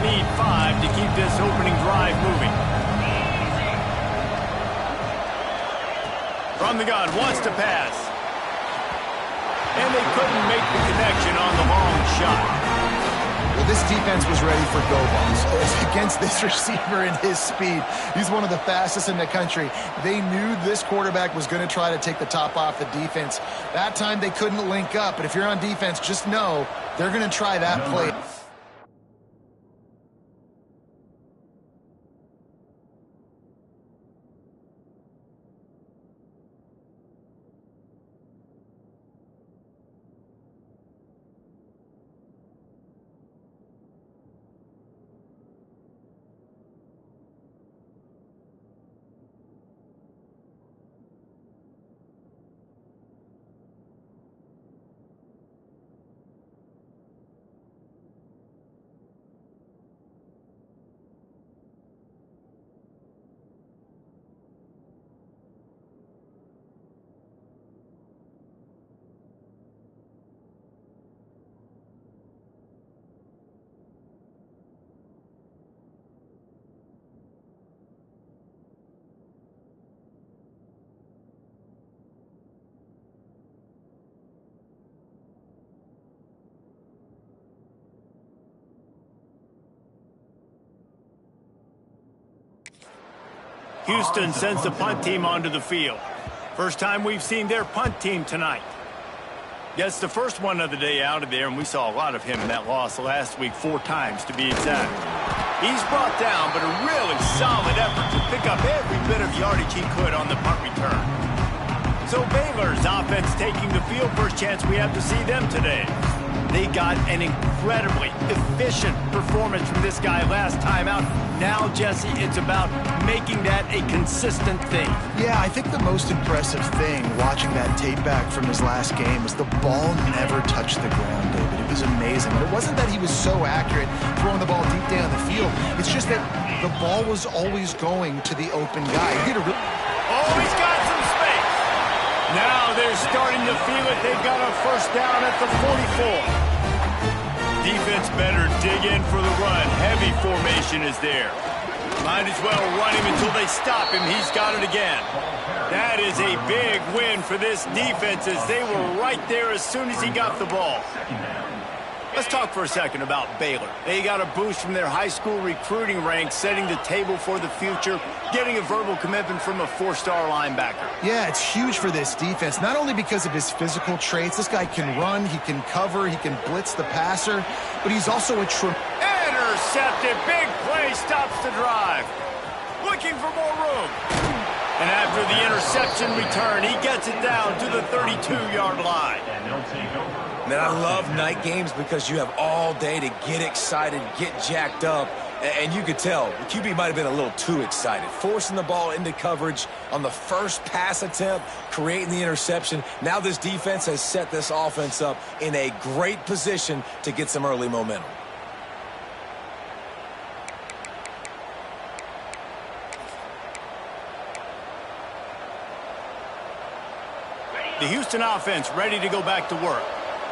need 5 to keep this opening drive moving. From the gun, wants to pass. And they couldn't make the connection on the long shot. Well, this defense was ready for go balls. Against this receiver and his speed, he's one of the fastest in the country. They knew this quarterback was going to try to take the top off the defense. That time they couldn't link up, but if you're on defense, just know they're going to try that play. Houston sends the punt team onto the field. First time we've seen their punt team tonight. Gets the first one of the day out of there, and we saw a lot of him in that loss last week, 4 times to be exact. He's brought down, but a really solid effort to pick up every bit of yardage he could on the punt return. So Baylor's offense taking the field. First chance we have to see them today. They got an incredibly efficient performance from this guy last time out. Now, Jesse, it's about making that a consistent thing. Yeah, I think the most impressive thing watching that tape back from his last game was the ball never touched the ground, David. It was amazing. And it wasn't that he was so accurate throwing the ball deep down the field. It's just that the ball was always going to the open guy. He did a oh, he's got some space. Now they're starting to feel it. They've got a first down at the 44. Defense better dig in for the run. Heavy formation is there. Might as well run him until they stop him. He's got it again. That is a big win for this defense as they were right there as soon as he got the ball. Let's talk for a second about Baylor. They got a boost from their high school recruiting ranks, setting the table for the future, getting a verbal commitment from a 4-star linebacker. Yeah, it's huge for this defense, not only because of his physical traits. This guy can run, he can cover, he can blitz the passer, but he's also a intercepted. Big play stops the drive. Looking for more room. And after the interception return, he gets it down to the 32-yard line. Man, I love night games because you have all day to get excited, get jacked up, and you could tell the QB might have been a little too excited, forcing the ball into coverage on the first pass attempt, creating the interception. Now this defense has set this offense up in a great position to get some early momentum. The Houston offense ready to go back to work.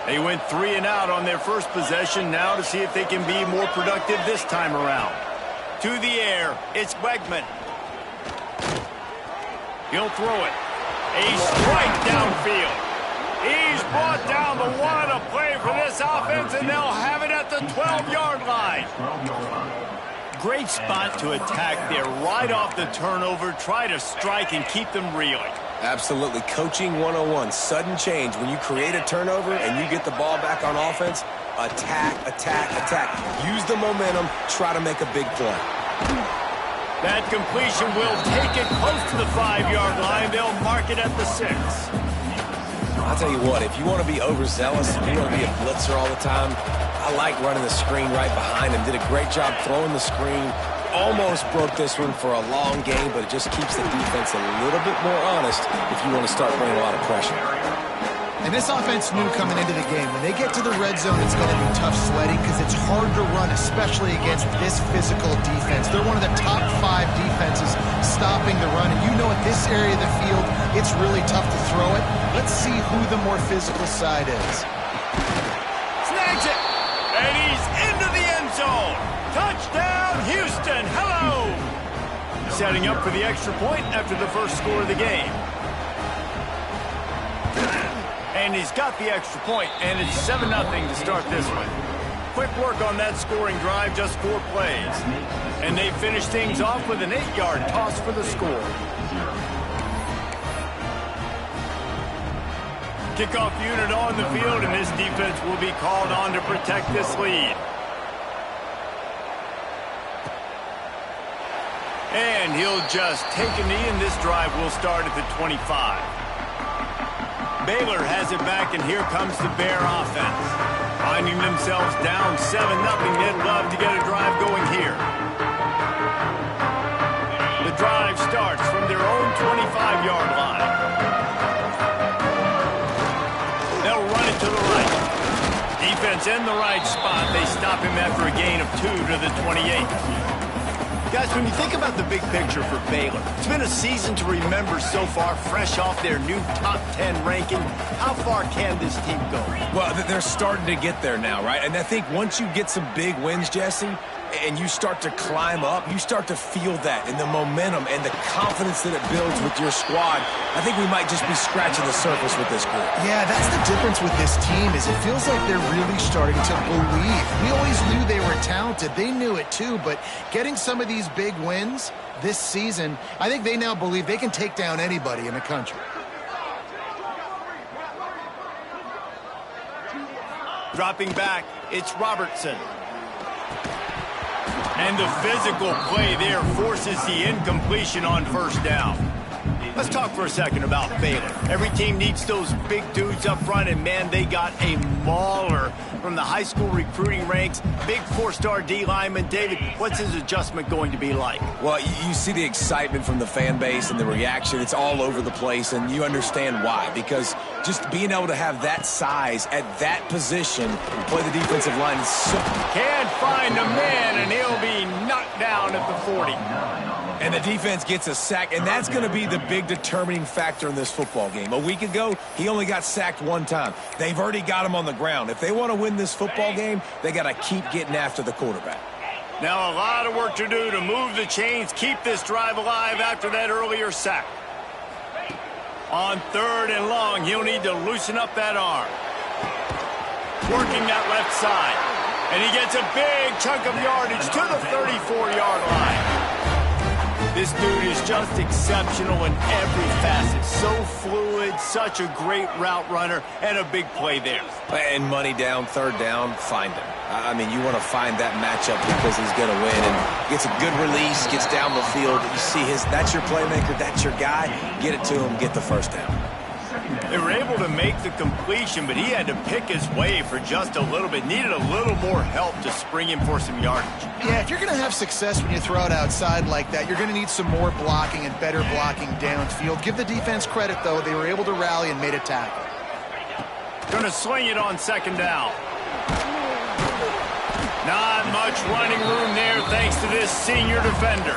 They went 3 and out on their first possession, now to see if they can be more productive this time around. To the air, it's Wegman. He'll throw it. A strike downfield. He's brought down the one. A play for this offense, and they'll have it at the 12-yard line. Great spot to attack there right off the turnover. Try to strike and keep them reeling. Absolutely. Coaching 101. Sudden change. When you create a turnover and you get the ball back on offense, attack, attack, attack. Use the momentum. Try to make a big play. That completion will take it close to the 5-yard line. They'll mark it at the 6. I'll tell you what, if you want to be overzealous, if you want to be a blitzer all the time, I like running the screen right behind him. Did a great job throwing the screen. Almost broke this one for a long game, but it just keeps the defense a little bit more honest if you want to start bringing a lot of pressure. And this offense knew coming into the game, when they get to the red zone, it's going to be tough sledding because it's hard to run, especially against this physical defense. They're one of the top 5 defenses stopping the run, and you know at this area of the field, it's really tough to throw it. Let's see who the more physical side is. Snags it, and he's into the end zone. Touchdown! setting up for the extra point after the first score of the game. And he's got the extra point, and it's 7-0 to start this one. Quick work on that scoring drive, just 4 plays. And they finish things off with an 8-yard toss for the score. Kickoff unit on the field, and this defense will be called on to protect this lead. And he'll just take a knee, and this drive will start at the 25. Baylor has it back, and here comes the Bear offense. Finding themselves down 7-0, they'd love to get a drive going here. The drive starts from their own 25-yard line. They'll run it to the right. Defense in the right spot. They stop him after a gain of 2 to the 28. Guys, when you think about the big picture for Baylor, it's been a season to remember so far, fresh off their new top 10 ranking. How far can this team go? Well, they're starting to get there now, right? And I think once you get some big wins, Jesse, and you start to climb up, you start to feel that and the momentum and the confidence that it builds with your squad. I think we might just be scratching the surface with this group. Yeah, that's the difference with this team is it feels like they're really starting to believe. We always knew they were talented. They knew it too, but getting some of these big wins this season, I think they now believe they can take down anybody in the country. Dropping back, it's Robertson. And the physical play there forces the incompletion on first down. Let's talk for a second about Baylor. Every team needs those big dudes up front, and man, they got a mauler from the high school recruiting ranks. Big 4-star D lineman. David, what's his adjustment going to be like? Well, you see the excitement from the fan base and the reaction. It's all over the place, and you understand why. Because just being able to have that size at that position and play the defensive line is so... Can't find a man, and he'll be knocked down at the 40. And the defense gets a sack, and that's going to be the big determining factor in this football game. A week ago, he only got sacked 1 time. They've already got him on the ground. If they want to win this football game, they got to keep getting after the quarterback. Now a lot of work to do to move the chains, keep this drive alive after that earlier sack. On 3rd and long, he'll need to loosen up that arm. Working that left side. And he gets a big chunk of yardage to the 34-yard line. This dude is just exceptional in every facet. So fluid, such a great route runner, and a big play there. And money down, 3rd down, find him. I mean, you want to find that matchup because he's going to win. And gets a good release, gets down the field. You see that's your playmaker, that's your guy. Get it to him, get the 1st down. They were able to make the completion, but he had to pick his way for just a little bit. Needed a little more help to spring him for some yardage. Yeah, if you're going to have success when you throw it outside like that, you're going to need some more blocking and better blocking downfield. Give the defense credit, though. They were able to rally and made a tackle. Going to sling it on 2nd down. Not much running room there thanks to this senior defender.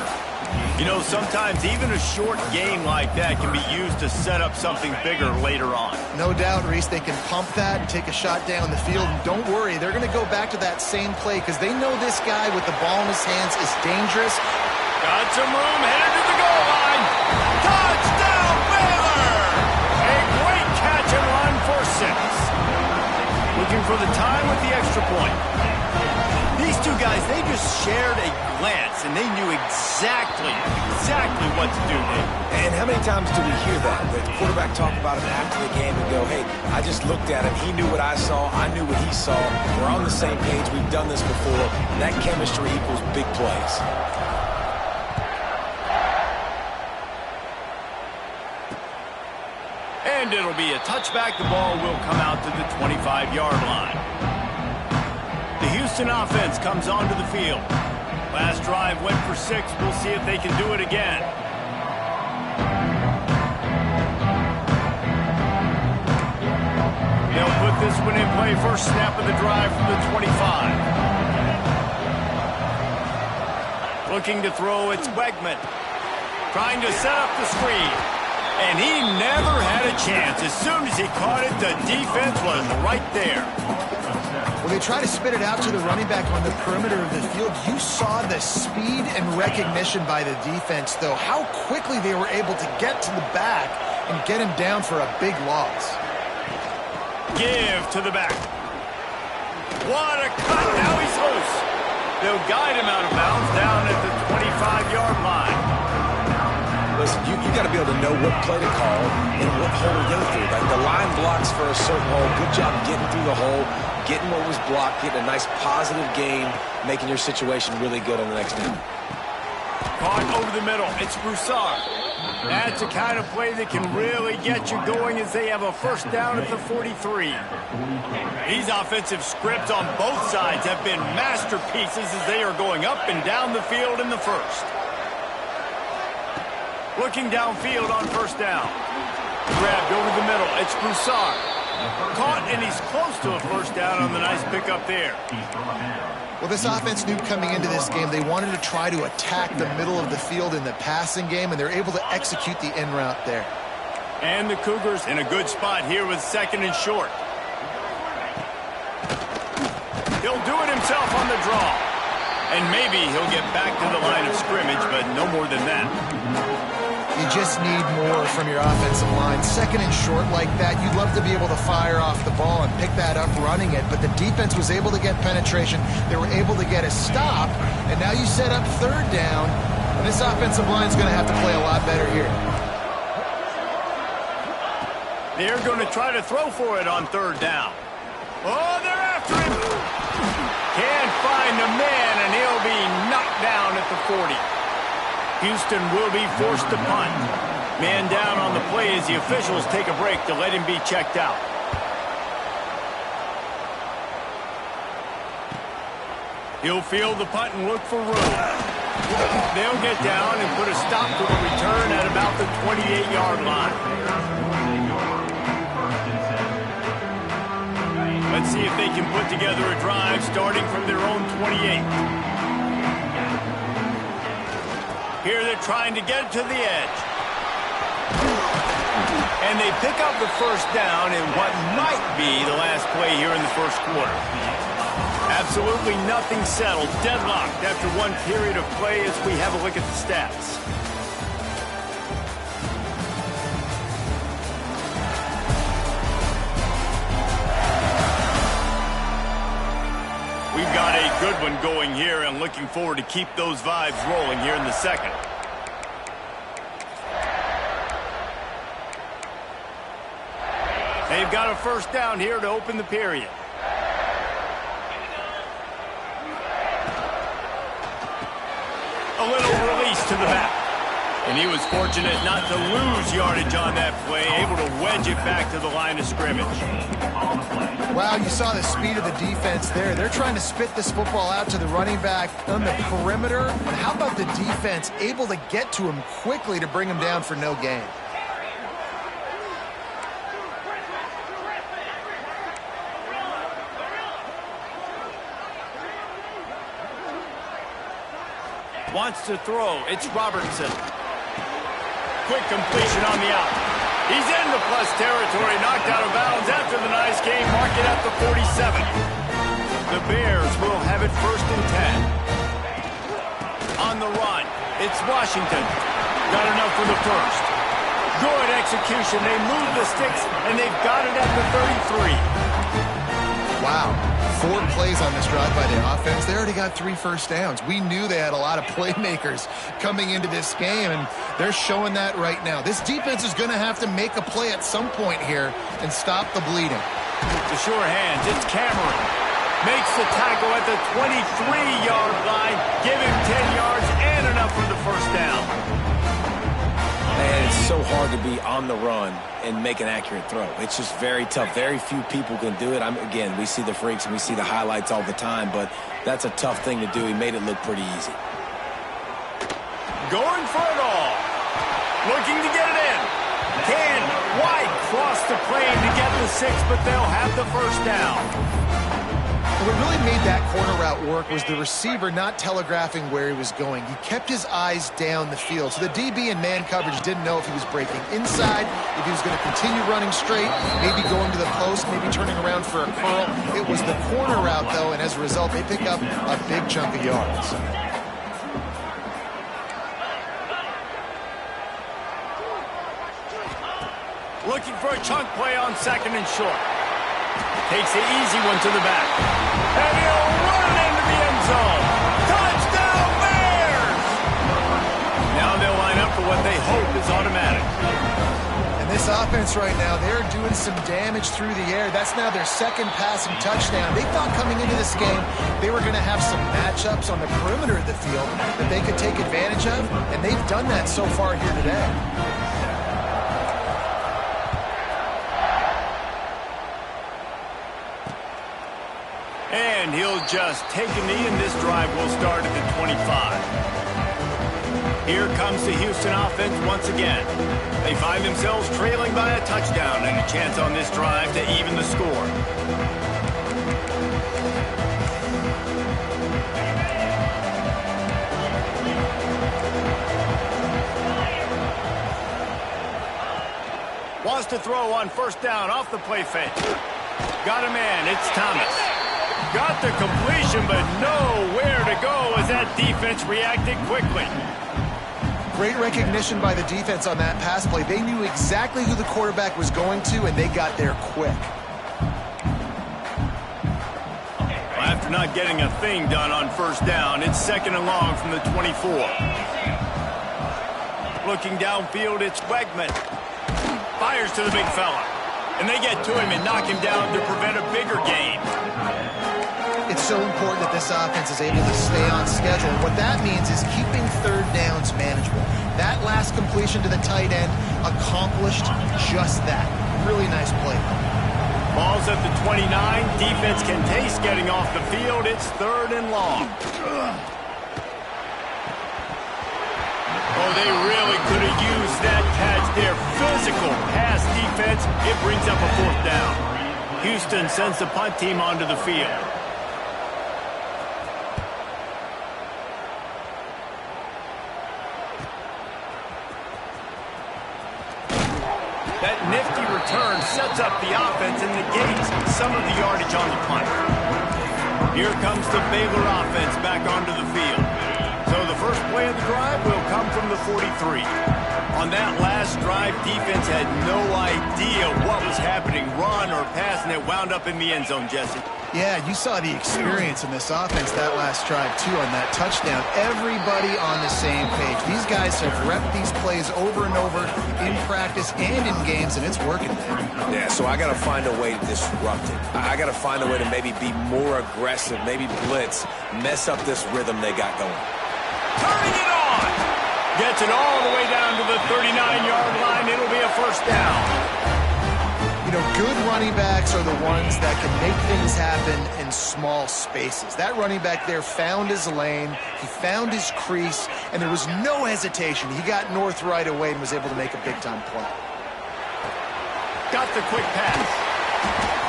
You know, sometimes even a short game like that can be used to set up something bigger later on. No doubt, Reese, they can pump that and take a shot down the field. And don't worry, they're going to go back to that same play because they know this guy with the ball in his hands is dangerous. Got some room, headed to the goal line. Touchdown, Baylor! A great catch and run for 6. Looking for the time with the extra point. These two guys, they just shared a glance, and they knew exactly what to do, Dave. And how many times do we hear that? The quarterback talk about him after the game and go, hey, I just looked at him. He knew what I saw. I knew what he saw. We're on the same page. We've done this before. That chemistry equals big plays. And it'll be a touchback. The ball will come out to the 25-yard line. The Houston offense comes onto the field. Last drive went for 6. We'll see if they can do it again. They'll put this one in play. First snap of the drive from the 25. Looking to throw, it's Wegman. Trying to set up the screen. And he never had a chance. As soon as he caught it, the defense was right there. When they try to spit it out to the running back on the perimeter of the field, you saw the speed and recognition by the defense, though, how quickly they were able to get to the back and get him down for a big loss. Give to the back. What a cut. Now he's loose. They'll guide him out of bounds down at the 25-yard line. Listen, you got to be able to know what play to call and what hole to go through. Like the line blocks for a certain hole. Good job getting through the hole, getting what was blocked, getting a nice positive gain, making your situation really good on the next down. Caught over the middle. It's Broussard. That's the kind of play that can really get you going as they have a first down at the 43. These offensive scripts on both sides have been masterpieces as they are going up and down the field in the first. Looking downfield on first down. Grabbed over the middle. It's Broussard. Caught, and he's close to a first down on the nice pickup there. Well, this offense knew coming into this game they wanted to try to attack the middle of the field in the passing game, and they're able to execute the in route there. And the Cougars in a good spot here with second and short. He'll do it himself on the draw. And maybe he'll get back to the line of scrimmage, but no more than that. You just need more from your offensive line. Second and short like that, you'd love to be able to fire off the ball and pick that up running it, but the defense was able to get penetration. They were able to get a stop, and now you set up third down, and this offensive line is going to have to play a lot better here. They're going to try to throw for it on third down. Oh, they're after him. Can't find the man, and he'll be knocked down at the 40. Houston will be forced to punt. Man down on the play as the officials take a break to let him be checked out. He'll field the punt and look for room. They'll get down and put a stop to the return at about the 28-yard line. Let's see if they can put together a drive starting from their own 28. Here they're trying to get to the edge. And they pick up the first down in what might be the last play here in the first quarter. Absolutely nothing settled. Deadlocked after one period of play as we have a look at the stats. We've got a good one going here and looking forward to keep those vibes rolling here in the second. They've got a first down here to open the period. A little release to the back. And he was fortunate not to lose yardage on that play, able to wedge it back to the line of scrimmage. Wow, you saw the speed of the defense there. They're trying to spit this football out to the running back on the perimeter. And how about the defense able to get to him quickly to bring him down for no gain? Wants to throw. It's Robertson. Quick completion on the out. He's into plus territory, knocked out of bounds after the nice game. Mark it at the 47. The Bears will have it first and 10. On the run, it's Washington. Got enough for the first. Good execution. They move the sticks, and they've got it at the 33. Wow. 4 plays on this drive by the offense. They already got 3 first downs. We knew they had a lot of playmakers coming into this game, and they're showing that right now. This defense is going to have to make a play at some point here and stop the bleeding. The sure hands, it's Cameron. Makes the tackle at the 23-yard line. Give him 10 yards and enough for the first down. Man, it's so hard to be on the run and make an accurate throw. It's just very tough. Very few people can do it. Again, we see the freaks and we see the highlights all the time, but that's a tough thing to do. He made it look pretty easy. Going for it all. Looking to get it in. Can White cross the plane to get the 6, but they'll have the first down. What really made that corner route work was the receiver not telegraphing where he was going. He kept his eyes down the field. So the DB in man coverage didn't know if he was breaking inside, if he was going to continue running straight, maybe going to the post, maybe turning around for a curl. It was the corner route, though, and as a result, they pick up a big chunk of yards. Looking for a chunk play on 2nd and short. Takes the easy one to the back. And he'll run into the end zone. Touchdown Bears! Now they'll line up for what they hope is automatic. And this offense right now, they're doing some damage through the air. That's now their 2nd passing touchdown. They thought coming into this game they were going to have some matchups on the perimeter of the field that they could take advantage of, and they've done that so far here today. And he'll just take a knee, and this drive will start at the 25. Here comes the Houston offense once again. They find themselves trailing by a touchdown and a chance on this drive to even the score. Wants to throw on 1st down off the play fake. Got a man, it's Thomas. Got the completion, but nowhere to go as that defense reacted quickly. Great recognition by the defense on that pass play. They knew exactly who the quarterback was going to, and they got there quick. Well, after not getting a thing done on 1st down, it's 2nd and long from the 24. Looking downfield, it's Wegman. Fires to the big fella. And they get to him and knock him down to prevent a bigger gain. It's so important that this offense is able to stay on schedule. What that means is keeping 3rd downs manageable. That last completion to the tight end accomplished just that. Really nice play. Ball's at the 29. Defense can taste getting off the field. It's 3rd and long. Oh, they really could have used that catch there. Physical pass defense. It brings up a 4th down. Houston sends the punt team onto the field. That nifty return sets up the offense and negates some of the yardage on the punt. Here comes the Baylor offense back onto the field. So the first play of the drive will come from the 43. On that last drive, defense had no idea what was happening, run or pass, and it wound up in the end zone, Jesse. Yeah, you saw the experience in this offense that last drive, too, on that touchdown. Everybody on the same page. These guys have repped these plays over and over in practice and in games, and it's working, man. Yeah, so I got to find a way to disrupt it. I got to find a way to maybe be more aggressive, maybe blitz, mess up this rhythm they got going. Turning it on. Gets it all the way down to the 39-yard line. It'll be a 1st down. You know, good running backs are the ones that can make things happen in small spaces. That running back there found his lane, he found his crease, and there was no hesitation. He got north right away and was able to make a big-time play. Got the quick pass.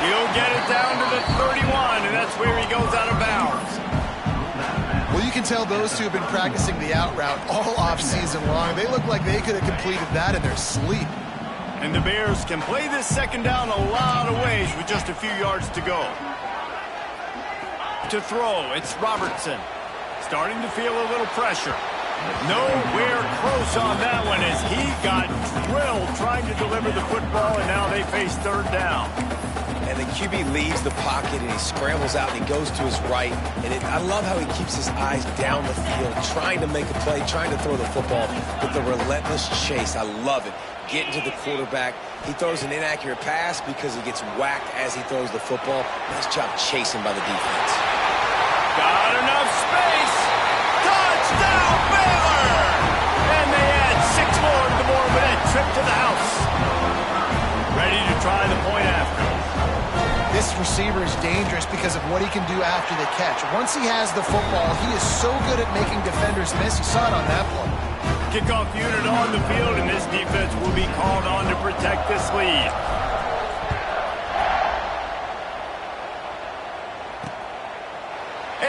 He'll get it down to the 31, and that's where he goes out of bounds. Well, you can tell those two have been practicing the out route all offseason long. They look like they could have completed that in their sleep. And the Bears can play this 2nd down a lot of ways with just a few yards to go. To throw, it's Robertson. Starting to feel a little pressure. Nowhere close on that one as he got drilled trying to deliver the football, and now they face 3rd down. And the QB leaves the pocket, and he scrambles out, and he goes to his right. And I love how he keeps his eyes down the field, trying to make a play, trying to throw the football with the relentless chase. I love it. Getting to the quarterback. He throws an inaccurate pass because he gets whacked as he throws the football. Nice job chasing by the defense. Got enough space. Touchdown, Baylor! And they add 6 more to the board with that trip to the house. Ready to try the point after. This receiver is dangerous because of what he can do after the catch. Once he has the football, he is so good at making defenders miss. You saw it on that play. Kickoff unit on the field, and this defense will be called on to protect this lead.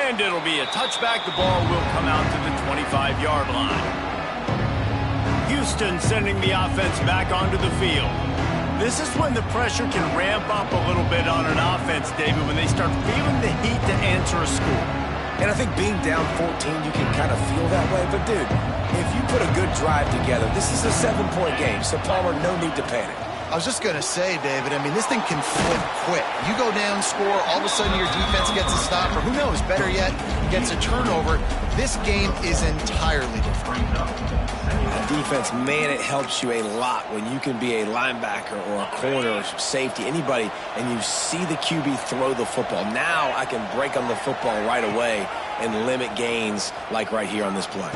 And it'll be a touchback. The ball will come out to the 25-yard line. Houston sending the offense back onto the field. This is when the pressure can ramp up a little bit on an offense, David, when they start feeling the heat to answer a score. And I think being down 14, you can kind of feel that way. But, dude, if you put a good drive together, this is a 7-point game. So, Palmer, no need to panic. I was just going to say, David, I mean, this thing can flip quick. You go down, score, all of a sudden your defense gets a stop, or who knows, better yet, gets a turnover. This game is entirely different. Defense, man, it helps you a lot when you can be a linebacker or a corner or safety, anybody, and you see the QB throw the football. Now I can break on the football right away and limit gains like right here on this play.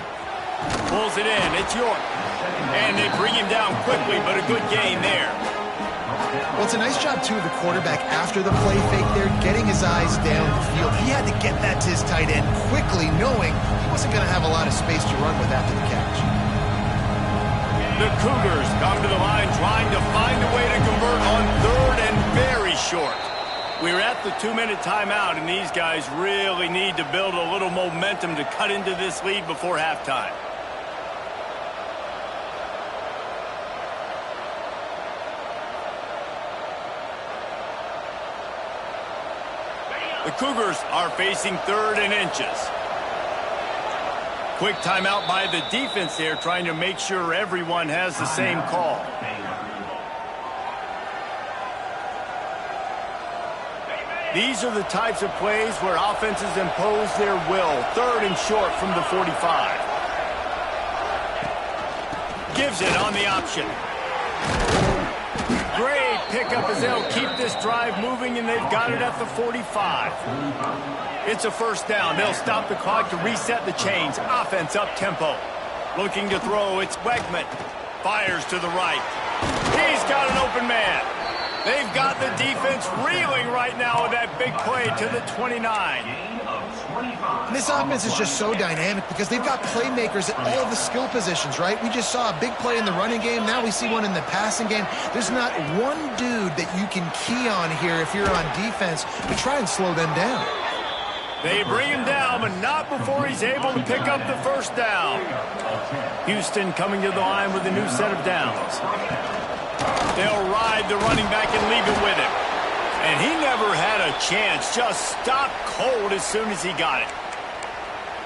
Pulls it in. It's York. And they bring him down quickly, but a good gain there. Well, it's a nice job, too, of the quarterback after the play fake there, getting his eyes down the field. He had to get that to his tight end quickly, knowing he wasn't going to have a lot of space to run with after the catch. The Cougars come to the line trying to find a way to convert on third and very short. We're at the 2-minute timeout, and these guys really need to build a little momentum to cut into this lead before halftime. The Cougars are facing third and inches. Quick timeout by the defense there, trying to make sure everyone has the same call. These are the types of plays where offenses impose their will. Third and short from the 45. Gives it on the option. Great pickup as they'll keep this drive moving, and they've got it at the 45. It's a first down. They'll stop the clock to reset the chains. Offense up tempo. Looking to throw. It's Wegman. Fires to the right. He's got an open man. They've got the defense reeling right now with that big play to the 29. And this offense is just so dynamic because they've got playmakers at all of the skill positions, right? We just saw a big play in the running game. Now we see one in the passing game. There's not one dude that you can key on here if you're on defense to try and slow them down. They bring him down, but not before he's able to pick up the first down. Houston coming to the line with a new set of downs. They'll ride the running back and leave it with him. And he never had a chance. Just stopped cold as soon as he got it.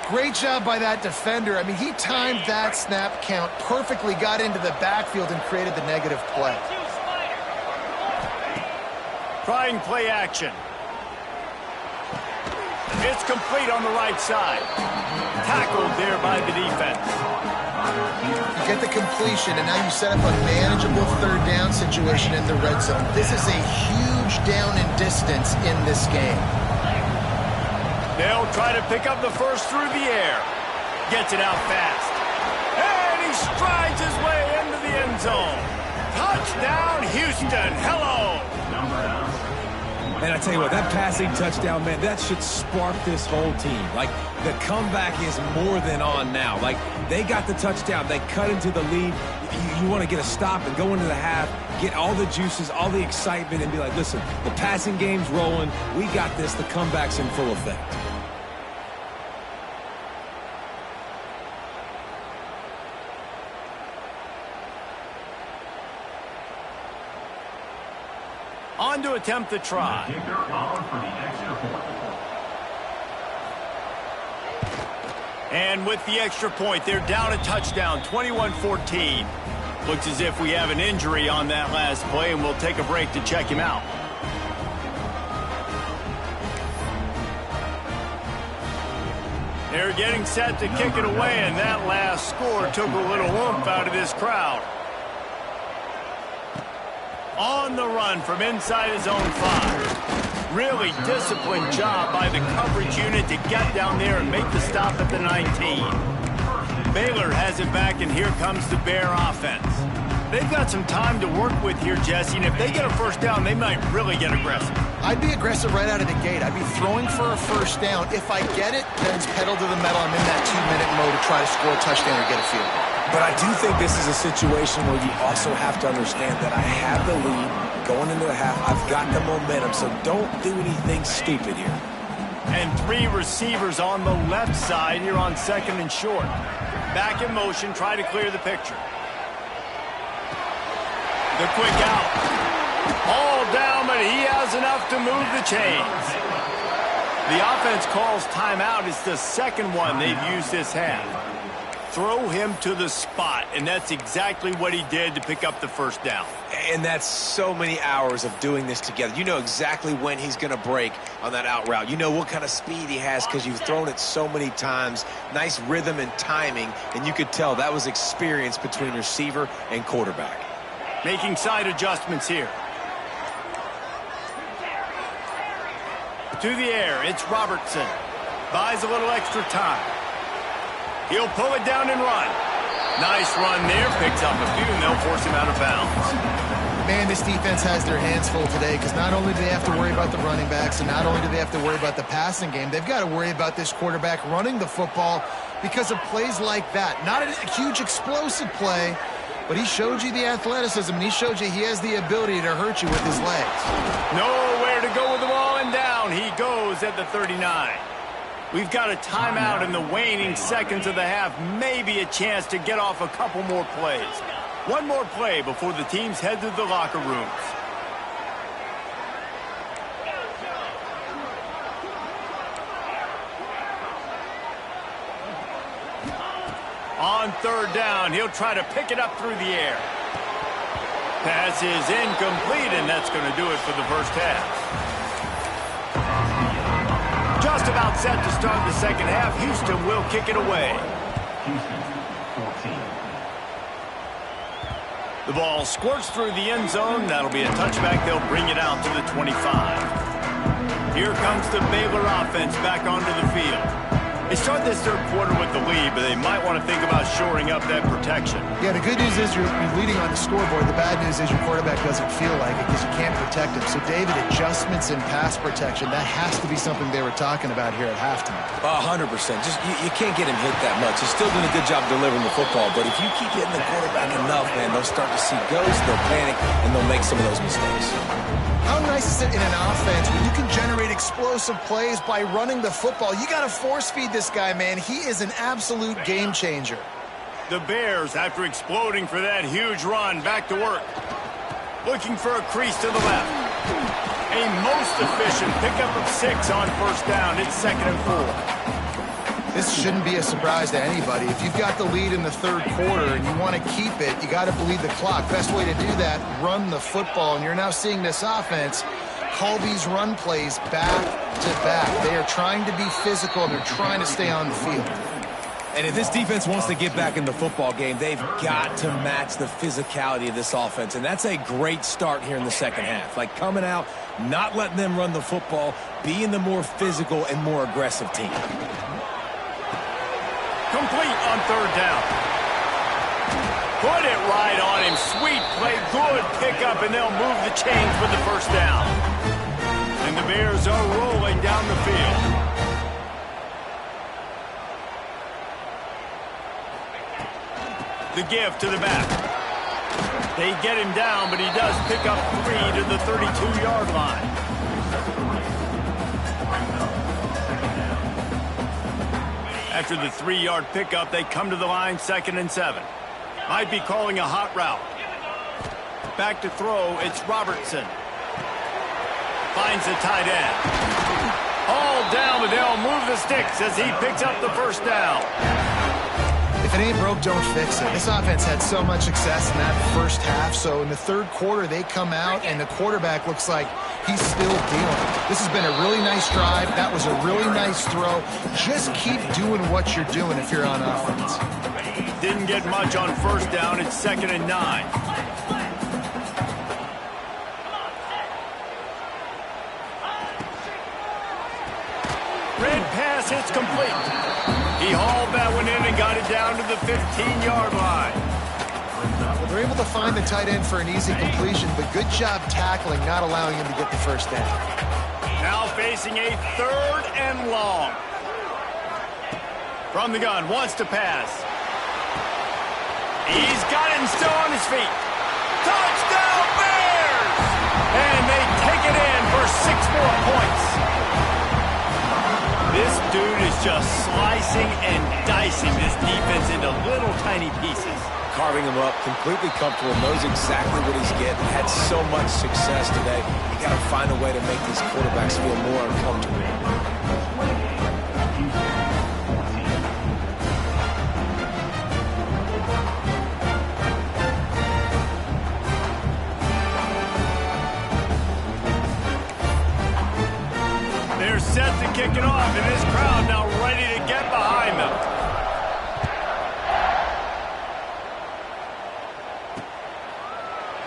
Great job by that defender. I mean, he timed that snap count perfectly, got into the backfield, and created the negative play. Trying play action. It's complete on the right side. Tackled there by the defense. You get the completion, and now you set up a manageable third down situation in the red zone. This is a huge down in distance in this game. They'll try to pick up the first through the air. Gets it out fast. And he strides his way into the end zone. Touchdown, Houston. Hello. And I tell you what, that passing touchdown, man, that should spark this whole team. Like, the comeback is more than on now. Like, they got the touchdown. They cut into the lead. You want to get a stop and go into the half, get all the juices, all the excitement, and be like, listen, the passing game's rolling. We got this. The comeback's in full effect. On to attempt the try. And with the extra point, they're down a touchdown, 21-14. Looks as if we have an injury on that last play, and we'll take a break to check him out. They're getting set to kick it away, and that last score took a little oomph out of this crowd. On the run from inside his own 5. Really disciplined job by the coverage unit to get down there and make the stop at the 19. Baylor has it back, and here comes the Bear offense. They've got some time to work with here, Jesse, and if they get a first down, they might really get aggressive. I'd be aggressive right out of the gate. I'd be throwing for a first down. If I get it, then it's pedal to the metal. I'm in that 2-minute mode to try to score a touchdown or get a field goal. But I do think this is a situation where you also have to understand that I have the lead going into the half. I've got the momentum, so don't do anything stupid here. And 3 receivers on the left side here on 2nd and short. Back in motion, try to clear the picture. The quick out. All down, but he has enough to move the chains. The offense calls timeout. It's the 2nd one they've used this half. Throw him to the spot, and that's exactly what he did to pick up the 1st down. And that's so many hours of doing this together. You know exactly when he's going to break on that out route. You know what kind of speed he has because you've thrown it so many times. Nice rhythm and timing, and you could tell that was experience between receiver and quarterback. Making side adjustments here. To the air, it's Robertson. Buys a little extra time. He'll pull it down and run. Nice run there. Picks up a few, and they'll force him out of bounds. Man, this defense has their hands full today because not only do they have to worry about the running backs and not only do they have to worry about the passing game, they've got to worry about this quarterback running the football because of plays like that. Not a huge explosive play, but he showed you the athleticism, and he showed you he has the ability to hurt you with his legs. Nowhere to go with the ball, and down he goes at the 39. We've got a timeout in the waning seconds of the half. Maybe a chance to get off a couple more plays. One more play before the teams head to the locker rooms. On 3rd down, he'll try to pick it up through the air. Pass is incomplete, and that's going to do it for the 1st half. Just about set to start the 2nd half. Houston will kick it away. The ball squirts through the end zone. That'll be a touchback. They'll bring it out to the 25. Here comes the Baylor offense back onto the field. They start this 3rd quarter with the lead, but they might want to think about shoring up that protection. Yeah, the good news is you're leading on the scoreboard. The bad news is your quarterback doesn't feel like it because you can't protect him. So, David, adjustments in pass protection, that has to be something they were talking about here at halftime. 100%. Just you can't get him hit that much. He's still doing a good job delivering the football, but if you keep hitting the quarterback enough, man, they'll start to see ghosts, they'll panic, and they'll make some of those mistakes. How nice is it in an offense when you can generate explosive plays by running the football? You got to force feed this guy, man. He is an absolute game changer. The Bears, after exploding for that huge run, back to work. Looking for a crease to the left. A most efficient pickup of 6 on 1st down. It's 2nd and 4. This shouldn't be a surprise to anybody. If you've got the lead in the 3rd quarter and you want to keep it, you got to bleed the clock. Best way to do that, run the football. And you're now seeing this offense call these run plays back to back. They are trying to be physical, and they're trying to stay on the field. And if this defense wants to get back in the football game, they've got to match the physicality of this offense. And that's a great start here in the 2nd half. Like coming out, not letting them run the football, being the more physical and more aggressive team. Complete on 3rd down. Put it right on him. Sweet play. Good pickup, and they'll move the chains with the 1st down. And the Bears are rolling down the field. The give to the back. They get him down, but he does pick up 3 to the 32-yard line. After the 3-yard pickup, they come to the line, 2nd and 7. Might be calling a hot route. Back to throw, it's Robertson. Finds the tight end. All down, but they'll move the sticks as he picks up the 1st down. If it ain't broke, don't fix it. This offense had so much success in that 1st half, so in the 3rd quarter, they come out, and the quarterback looks like he's still dealing. This has been a really nice drive. That was a really nice throw. Just keep doing what you're doing if you're on offense. Didn't get much on 1st down. It's 2nd and 9. Red pass hits complete. He hauled that one in and got it down to the 15-yard line. Well, they're able to find the tight end for an easy completion, but good job tackling, not allowing him to get the 1st down. Now facing a 3rd and long. From the gun, wants to pass. He's got him still on his feet. Touchdown, Bears! And they take it in for 6 more points. This dude is just slicing and dicing this defense into little tiny pieces. Carving him up, completely comfortable, knows exactly what he's getting, had so much success today. You got to find a way to make these quarterbacks feel more uncomfortable. They're set to kick it off, and this crowd now ready to get behind them.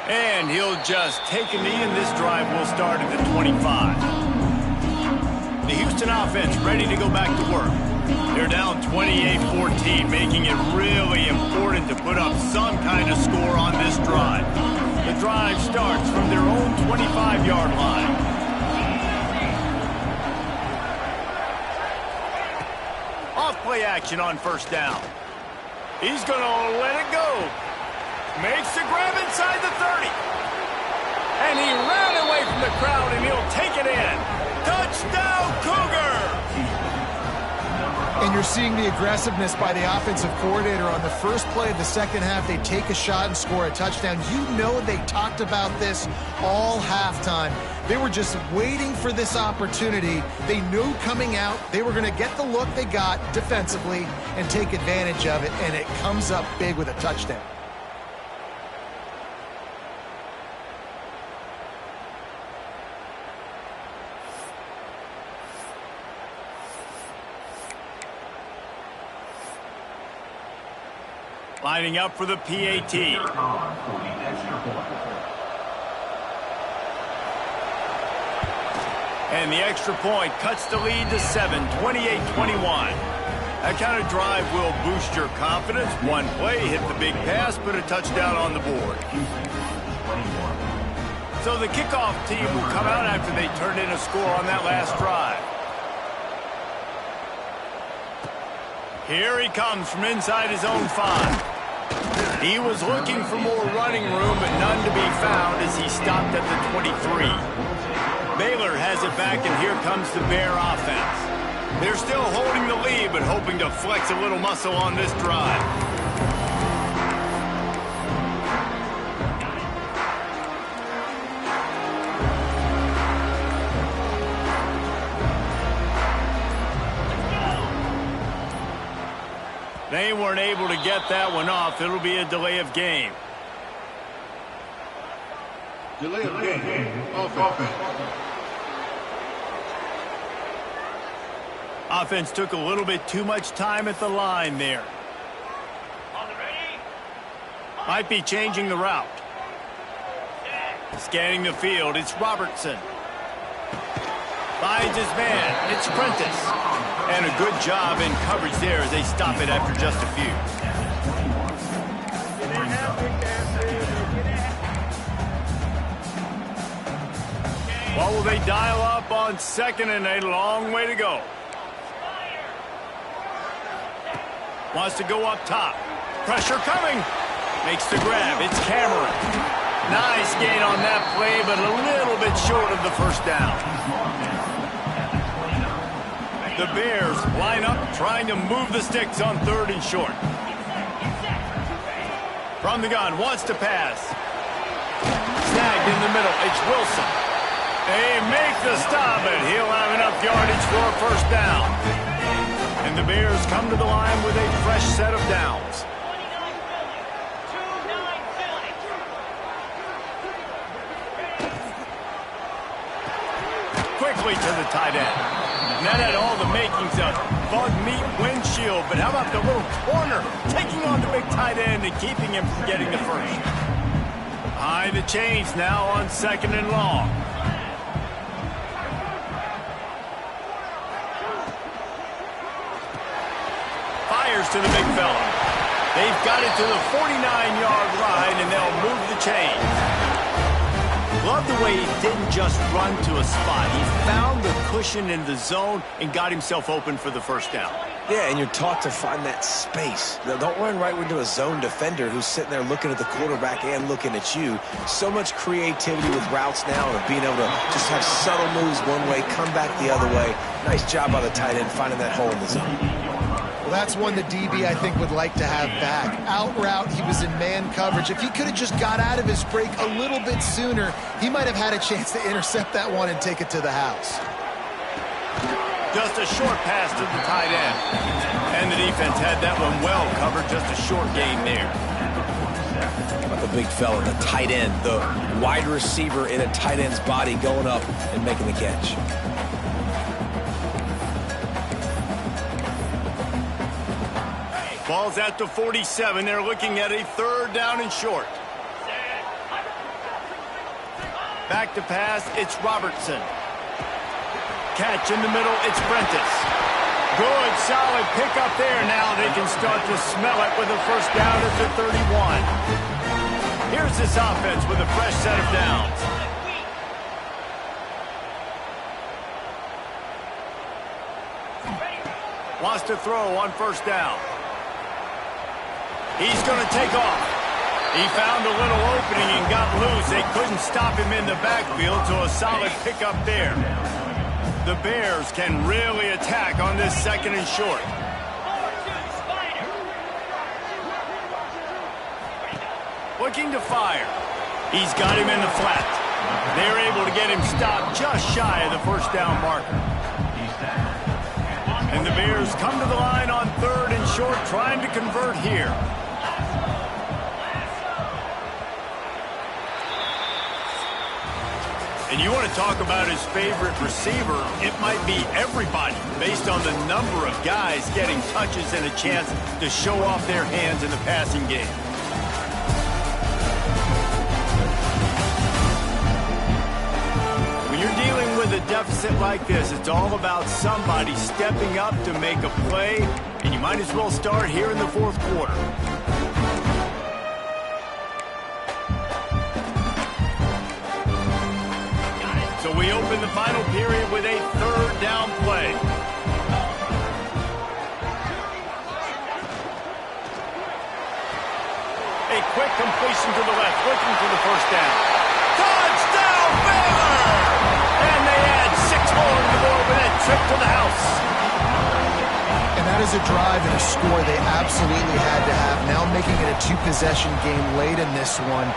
And he'll just take a knee, and this drive will start at the 25. The Houston offense ready to go back to work. They're down 28-14, making it really important to put up some kind of score on this drive. The drive starts from their own 25-yard line. Off-play action on first down. He's going to let it go. Makes the grab inside the 30. And he ran away from the crowd, and he'll take it in. Touchdown, Cougar! And you're seeing the aggressiveness by the offensive coordinator on the first play of the second half. They take a shot and score a touchdown. You know they talked about this all halftime. They were just waiting for this opportunity. They knew coming out they were going to get the look they got defensively and take advantage of it, and it comes up big with a touchdown. Lining up for the PAT. And the extra point cuts the lead to 7, 28-21. That kind of drive will boost your confidence. One play, hit the big pass, put a touchdown on the board. So the kickoff team will come out after they turn in a score on that last drive. Here he comes from inside his own 5. He was looking for more running room, but none to be found as he stopped at the 23. Baylor has it back, and here comes the Bear offense. They're still holding the lead, but hoping to flex a little muscle on this drive. They weren't able to get that one off. It'll be a delay of game. Delay of game. Offense. Offense took a little bit too much time at the line there. Might be changing the route. Scanning the field, it's Robertson. Finds his man, it's Prentice. And a good job in coverage there as they stop it after just a few. What will they dial up on second and a long way to go? Wants to go up top. Pressure coming. Makes the grab. It's Cameron. Nice gain on that play, but a little bit short of the first down. The Bears line up, trying to move the sticks on 3rd and short. From the gun, wants to pass. Snagged in the middle, it's Wilson. They make the stop, and he'll have enough yardage for a first down. And the Bears come to the line with a fresh set of downs. Quickly to the tight end. And that had all the makings of bug meat windshield, but how about the little corner taking on the big tight end and keeping him from getting the first? Behind the chains now on 2nd and long. Fires to the big fella. They've got it to the 49-yard line, and they'll move the chains. Love the way he didn't just run to a spot. He found the cushion in the zone and got himself open for the first down. Yeah, and you're taught to find that space. Now, don't run right into a zone defender who's sitting there looking at the quarterback and looking at you. So much creativity with routes now and being able to just have subtle moves one way, come back the other way. Nice job by the tight end finding that hole in the zone. Well, that's one the DB, I think, would like to have back. Out route, he was in man coverage. If he could have just got out of his break a little bit sooner, he might have had a chance to intercept that one and take it to the house. Just a short pass to the tight end. And the defense had that one well covered. Just a short gain there. About the big fella, the tight end, the wide receiver in a tight end's body going up and making the catch. Ball's at the 47. They're looking at a 3rd down and short. Back to pass, it's Robertson. Catch in the middle, it's Prentice. Good, solid pickup there. Now they can start to smell it with a 1st down at the 31. Here's this offense with a fresh set of downs. Wants to throw on 1st down. He's going to take off. He found a little opening and got loose. They couldn't stop him in the backfield, so a solid pickup there. The Bears can really attack on this 2nd and short. Looking to fire. He's got him in the flat. They're able to get him stopped just shy of the 1st down marker. And the Bears come to the line on 3rd and short, trying to convert here. And you want to talk about his favorite receiver, it might be everybody based on the number of guys getting touches and a chance to show off their hands in the passing game. When you're dealing with a deficit like this, it's all about somebody stepping up to make a play, and you might as well start here in the 4th quarter. So we open the final period with a 3rd down play. A quick completion to the left, looking for the 1st down. Touchdown, Baylor! And they add 6 more to the board with that trip to the house. And that is a drive and a score they absolutely had to have. Now making it a 2-possession game late in this one.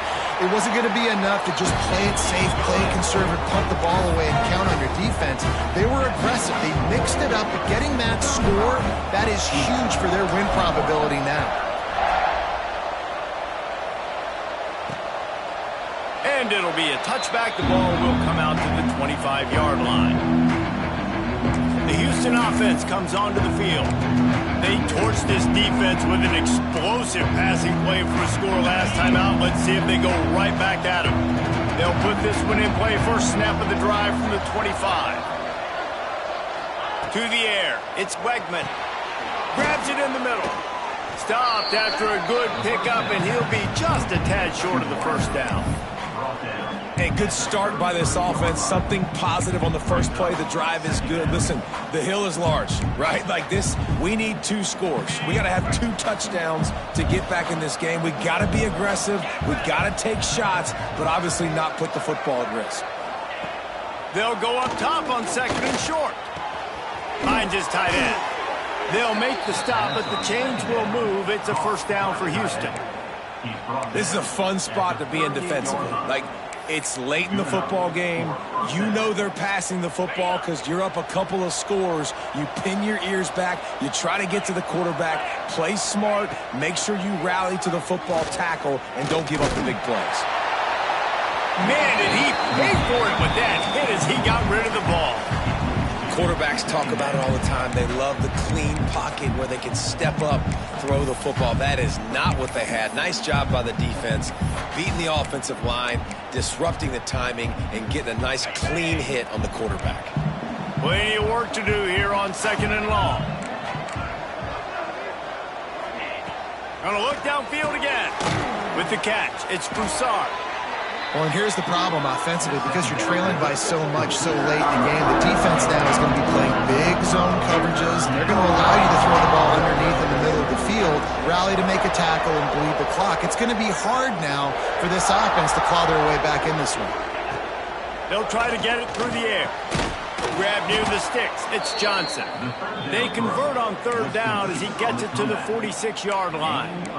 It wasn't going to be enough to just play it safe, play it conservative, punt the ball away, and count on your defense. They were aggressive. They mixed it up. But getting that score, that is huge for their win probability now. And it'll be a touchback. The ball will come out to the 25-yard line. The Houston offense comes onto the field. They torched this defense with an explosive passing play for a score last time out. Let's see if they go right back at him. They'll put this one in play. 1st snap of the drive from the 25. To the air. It's Wegman. Grabs it in the middle. Stopped after a good pickup, and he'll be just a tad short of the 1st down. Hey, good start by this offense. Something positive on the 1st play. The drive is good. Listen, the hill is large, right? Like this, we need 2 scores. We got to have 2 touchdowns to get back in this game. We got to be aggressive. We got to take shots, but obviously not put the football at risk. They'll go up top on 2nd and short. Finds his tight end. They'll make the stop, but the chains will move. It's a 1st down for Houston. This is a fun spot to be in defensively. Like, it's late in the football game. You know they're passing the football because you're up a couple of scores. You pin your ears back. You try to get to the quarterback. Play smart. Make sure you rally to the football tackle and don't give up the big plays. Man, did he pay for it with that hit as he got rid of the ball. Quarterbacks talk about it all the time. They love the clean pocket where they can step up, throw the football. That is not what they had. Nice job by the defense, beating the offensive line, disrupting the timing, and getting a nice clean hit on the quarterback. Plenty of work to do here on 2nd and long. Gonna look downfield again. With the catch, it's Broussard. Well, and here's the problem offensively. Because you're trailing by so much so late in the game, the defense now is going to be playing big zone coverages, and they're going to allow you to throw the ball underneath in the middle of the field, rally to make a tackle, and bleed the clock. It's going to be hard now for this offense to claw their way back in this one. They'll try to get it through the air. Grab near the sticks. It's Johnson. They convert on third down as he gets it to the 46-yard line.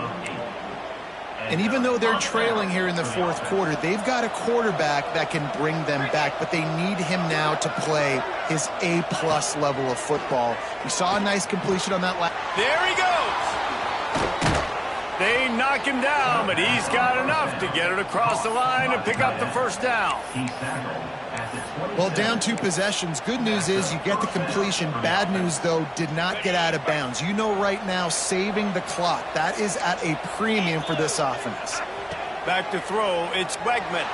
And even though they're trailing here in the fourth quarter, they've got a quarterback that can bring them back, but they need him now to play his A-plus level of football. We saw a nice completion on that last. There he goes. They knock him down, but he's got enough to get it across the line and pick up the first down. Well, down 2 possessions. Good news is you get the completion. Bad news, though, did not get out of bounds. You know right now, saving the clock, that is at a premium for this offense. Back to throw, it's Wegman.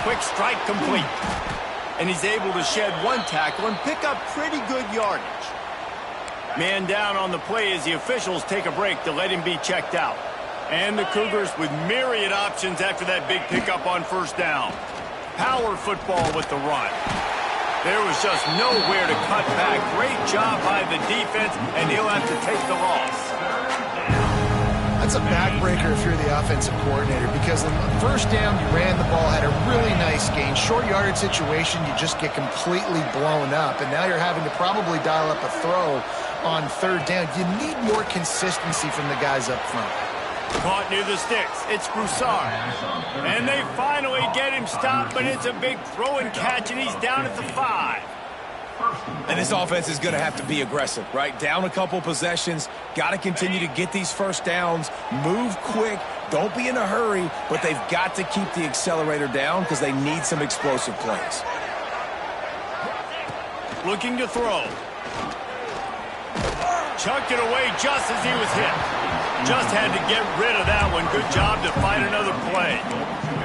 Quick strike complete. And he's able to shed 1 tackle and pick up pretty good yardage. Man down on the play as the officials take a break to let him be checked out. And the Cougars with myriad options after that big pickup on first down. Power football with the run. There was just nowhere to cut back. Great job by the defense, and he'll have to take the loss. That's a backbreaker if you're the offensive coordinator, because on first down, you ran the ball, had a really nice gain. Short yardage situation, you just get completely blown up, and now you're having to probably dial up a throw on third down. You need more consistency from the guys up front. Caught near the sticks. It's Broussard. And they finally get him stopped, but it's a big throw and catch, and he's down at the 5. And this offense is going to have to be aggressive, right? Down a couple possessions. Got to continue to get these first downs. Move quick. Don't be in a hurry, but they've got to keep the accelerator down because they need some explosive plays. Looking to throw. Chucked it away just as he was hit. Just had to get rid of that one. Good job to find another play.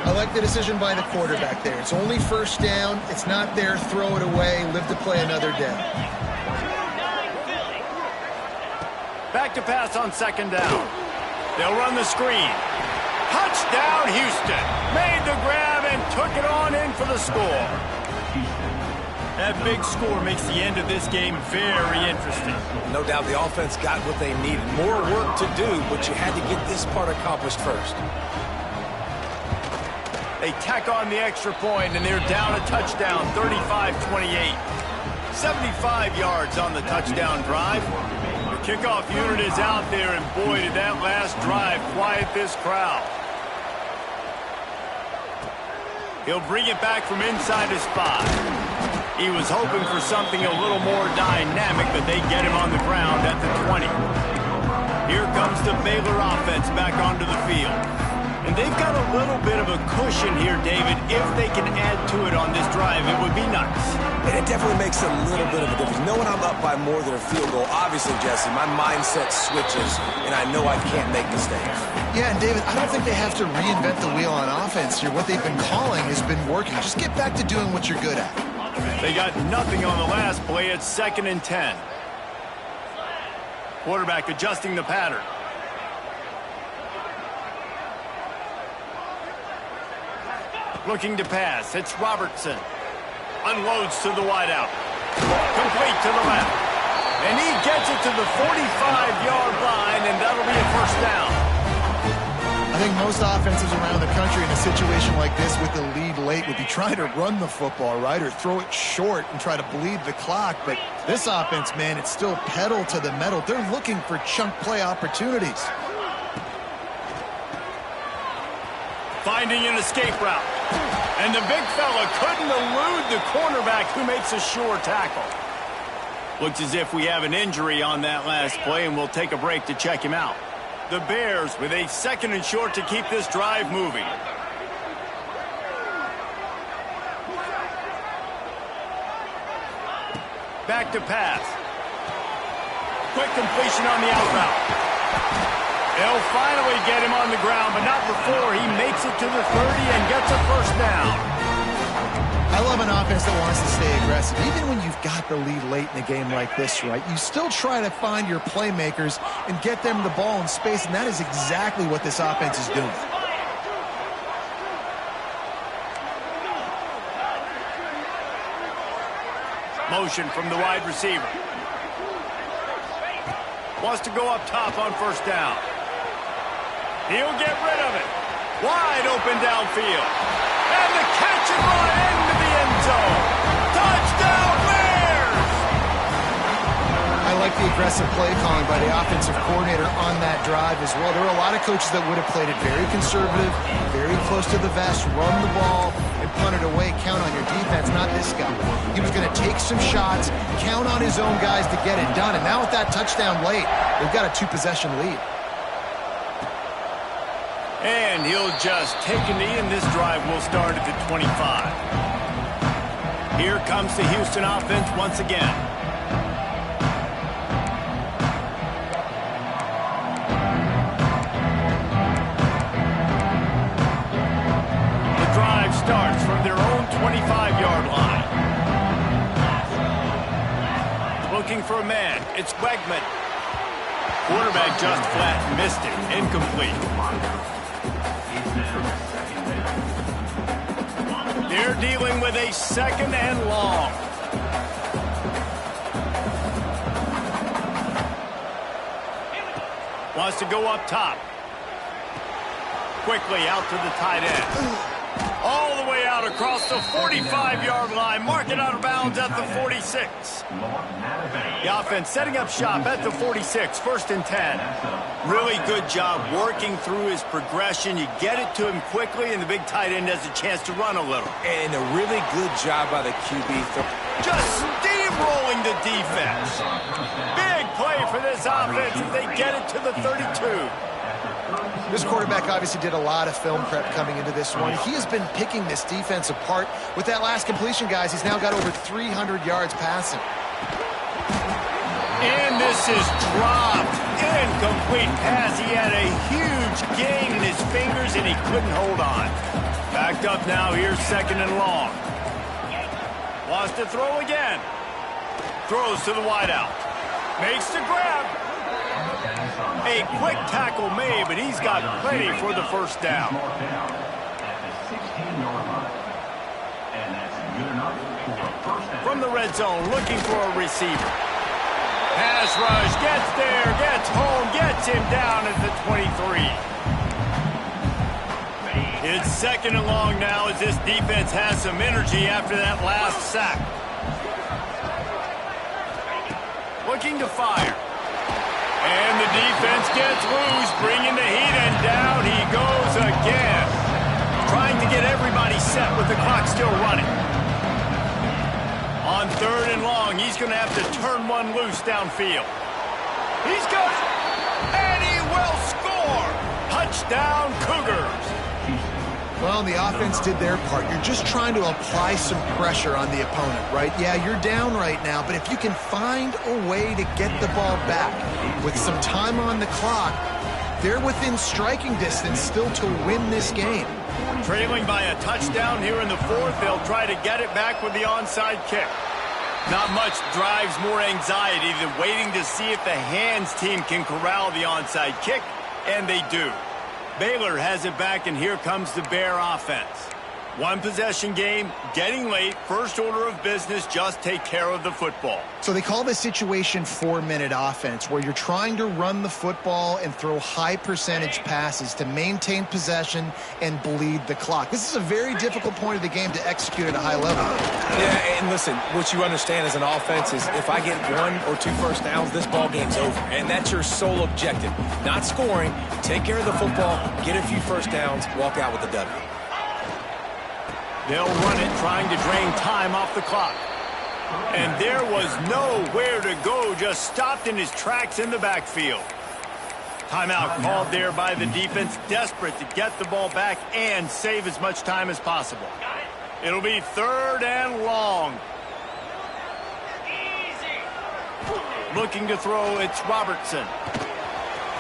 I like the decision by the quarterback there. It's only first down. It's not there. Throw it away. Live to play another day. Back to pass on second down. They'll run the screen. Touchdown, Houston. Made the grab and took it on in for the score. That big score makes the end of this game very interesting. No doubt the offense got what they needed. More work to do, but you had to get this part accomplished first. They tack on the extra point, and they're down a touchdown, 35-28. 75 yards on the touchdown drive. The kickoff unit is out there, and boy, did that last drive quiet this crowd. He'll bring it back from inside his 5. He was hoping for something a little more dynamic, but they get him on the ground at the 20. Here comes the Baylor offense back onto the field. And they've got a little bit of a cushion here, David. If they can add to it on this drive, it would be nice. And it definitely makes a little bit of a difference. Knowing I'm up by more than a field goal, obviously, Jesse, my mindset switches, and I know I can't make mistakes. Yeah, and David, I don't think they have to reinvent the wheel on offense here. What they've been calling has been working. Just get back to doing what you're good at. They got nothing on the last play. It's 2nd and 10. Quarterback adjusting the pattern. Looking to pass. It's Robertson. Unloads to the wideout. Complete to the left. And he gets it to the 45-yard line, and that'll be a first down. I think most offenses around the country in a situation like this with the lead late would be trying to run the football, right, or throw it short and try to bleed the clock. But this offense, man, it's still pedal to the metal. They're looking for chunk play opportunities. Finding an escape route. And the big fella couldn't elude the cornerback who makes a sure tackle. Looks as if we have an injury on that last play, and we'll take a break to check him out. The Bears with a 2nd and short to keep this drive moving. Back to pass. Quick completion on the out route. They'll finally get him on the ground, but not before he makes it to the 30 and gets a first down. I love an offense that wants to stay aggressive. Even when you've got the lead late in a game like this, right, you still try to find your playmakers and get them the ball in space, and that is exactly what this offense is doing. Motion from the wide receiver. Wants to go up top on first down. He'll get rid of it. Wide open downfield. And the catch and run into the end zone. Touchdown Bears! I like the aggressive play calling by the offensive coordinator on that drive as well. There were a lot of coaches that would have played it very conservative, very close to the vest, run the ball, and punt it away. Count on your defense, not this guy. He was going to take some shots, count on his own guys to get it done. And now with that touchdown late, they've got a 2-possession lead. And he'll just take a knee, and this drive will start at the 25. Here comes the Houston offense once again. The drive starts from their own 25-yard line. Looking for a man. It's Wegman. Quarterback just flat missed it. Incomplete. They're dealing with a second and long. Wants to go up top. Quickly out to the tight end. All the way out across the 45-yard line. Mark it out of bounds at the 46. The offense setting up shop at the 46. First and 10. Really good job working through his progression. You get it to him quickly, and the big tight end has a chance to run a little. And a really good job by the QB. Just steamrolling the defense. Big play for this offense as they get it to the 32. This quarterback obviously did a lot of film prep coming into this one. He has been picking this defense apart. With that last completion, guys, he's now got over 300 yards passing. And this is dropped. Incomplete pass. He had a huge gain in his fingers, and he couldn't hold on. Backed up now. Here's second and long. Wants to throw again. Throws to the wideout. Makes the grab. A quick tackle made, but he's got plenty for the first down. From the red zone, looking for a receiver. Pass rush, gets there, gets home, gets him down at the 23. It's second and long now as this defense has some energy after that last sack. Looking to fire. And the defense gets loose, bringing the heat, and down he goes again. Trying to get everybody set with the clock still running. On third and long, he's going to have to turn one loose downfield. He's got it, and he will score. Touchdown, Cougars. Well, the offense did their part. You're just trying to apply some pressure on the opponent, right? Yeah, you're down right now, but if you can find a way to get the ball back with some time on the clock, they're within striking distance still to win this game. Trailing by a touchdown here in the fourth, they'll try to get it back with the onside kick. Not much drives more anxiety than waiting to see if the hands team can corral the onside kick, and they do. Baylor has it back, and here comes the Bear offense. One possession game, getting late, first order of business, just take care of the football. So they call this situation 4-minute offense, where you're trying to run the football and throw high percentage passes to maintain possession and bleed the clock. This is a very difficult point of the game to execute at a high level. Yeah, and listen, what you understand as an offense is if I get 1 or 2 first downs, this ball game's over. And that's your sole objective. Not scoring, take care of the football, get a few first downs, walk out with the W. They'll run it, trying to drain time off the clock. And there was nowhere to go, just stopped in his tracks in the backfield. Timeout called there by the defense, desperate to get the ball back and save as much time as possible. It'll be third and long. Looking to throw, it's Robertson.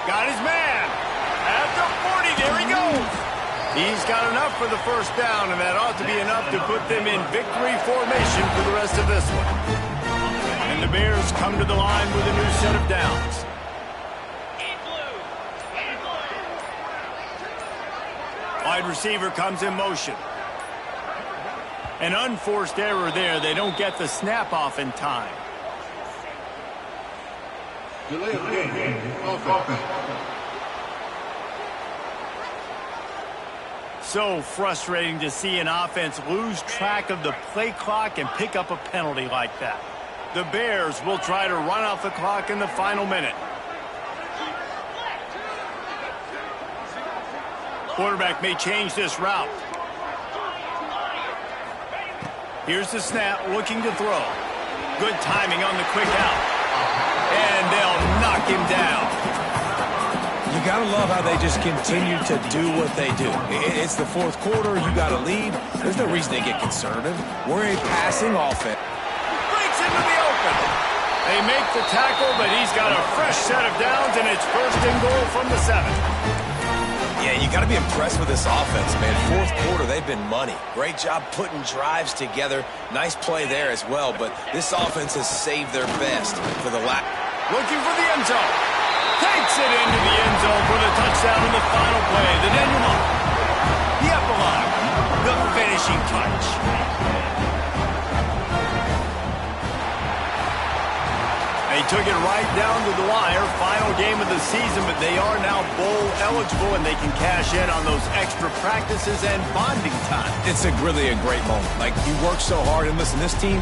Got his man. At the 40, there he goes. He's got enough for the first down, and that ought to be enough to put them in victory formation for the rest of this one. And the Bears come to the line with a new set of downs. Wide receiver comes in motion. An unforced error there. They don't get the snap off in time. Delay of game. Offense. So frustrating to see an offense lose track of the play clock and pick up a penalty like that. The Bears will try to run off the clock in the final minute. Quarterback may change this route. Here's the snap, looking to throw. Good timing on the quick out. And they'll knock him down. You got to love how they just continue to do what they do. It's the fourth quarter. You got a lead. There's no reason to get conservative. We're a passing offense. Breaks into the open. They make the tackle, but he's got a fresh set of downs, and it's first and goal from the 7. Yeah, you got to be impressed with this offense, man. Fourth quarter, they've been money. Great job putting drives together. Nice play there as well, but this offense has saved their best for the last. Looking for the end zone. Takes it into the end zone for the touchdown in the final play. The denouement. The epilogue. The finishing touch. They took it right down to the wire. Final game of the season, but they are now bowl eligible, and they can cash in on those extra practices and bonding time. It's really a great moment. Like, you work so hard, and listen, this team